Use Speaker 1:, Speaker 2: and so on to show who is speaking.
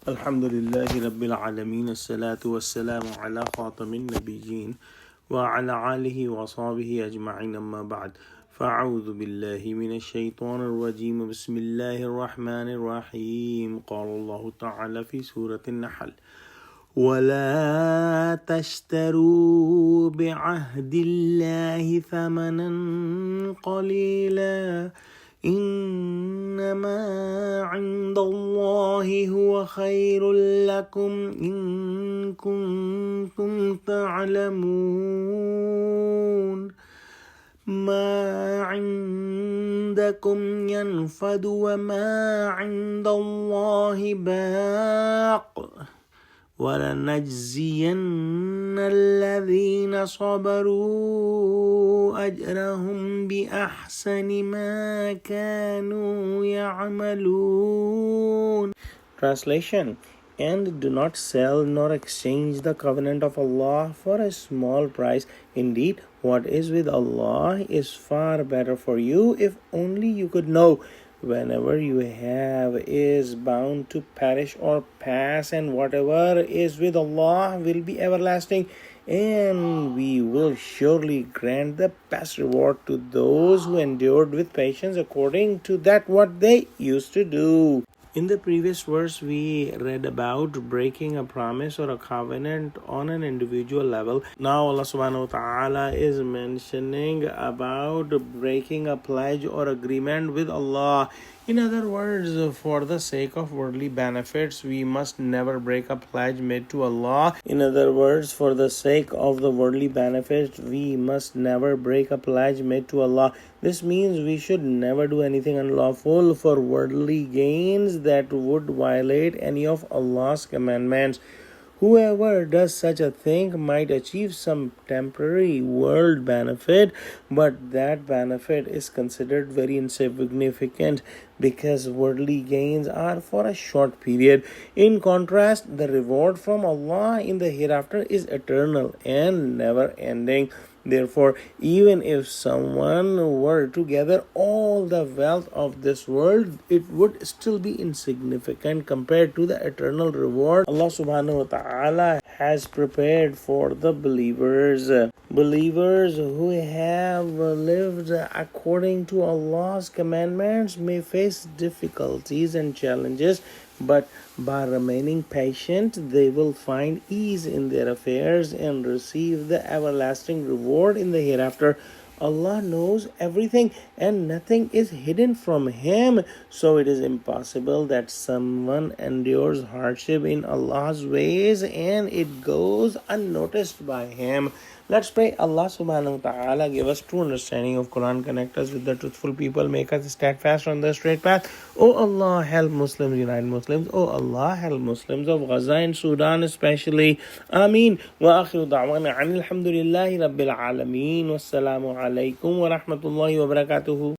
Speaker 1: الحمد لله رب العالمين الصلاة والسلام على خاتم النبيين وعلى آله وصحبه أجمعين أما بعد فأعوذ بالله من الشيطان الرجيم بسم الله الرحمن الرحيم قال الله تعالى في سورة النحل ولا تشتروا بعهد الله ثمنا قليلا إنما عند الله هو خير لكم إن كنتم تعلمون ما عندكم ينفد وما عند الله باق ولنجزين الذين صبروا أجرهم بأحسن ما كانوا يعملون. Translation: And do not sell nor exchange the covenant of Allah for a small price. Indeed, what is with Allah is far better for you if only you could know. Whenever you have is bound to perish or pass, and whatever is with Allah will be everlasting, and we will surely grant the best reward to those who endured with patience according to that what they used to do. In the previous verse, we read about breaking a promise or a covenant on an individual level. Now Allah subhanahu wa ta'ala is mentioning about breaking a pledge or agreement with Allah. In other words, for the sake of worldly benefits, we must never break a pledge made to Allah. In other words, for the sake of the worldly benefits, we must never break a pledge made to Allah. This means we should never do anything unlawful for worldly gains that would violate any of Allah's commandments. Whoever does such a thing might achieve some temporary world benefit, but that benefit is considered very insignificant because worldly gains are for a short period. In contrast, the reward from Allah in the hereafter is eternal and never ending. Therefore, even if someone were to gather all the wealth of this world, it would still be insignificant compared to the eternal reward Allah subhanahu wa ta'ala has prepared for the believers. Believers who have lived according to Allah's commandments may face difficulties and challenges, but by remaining patient, they will find ease in their affairs and receive the everlasting reward in the hereafter. Allah knows everything and nothing is hidden from Him, so it is impossible that someone endures hardship in Allah's ways and it goes unnoticed by Him. Let's pray Allah subhanahu wa ta'ala give us true understanding of Quran, connect us with the truthful people, make us steadfast on the straight path. Oh Allah, help Muslims, unite Muslims. Oh Allah, help Muslims of Gaza and Sudan especially. Ameen. Wa akhiru da'wana anil hamdulillahi rabbil alameen. Wassalamu alaikum wa rahmatullahi wa barakatuhu.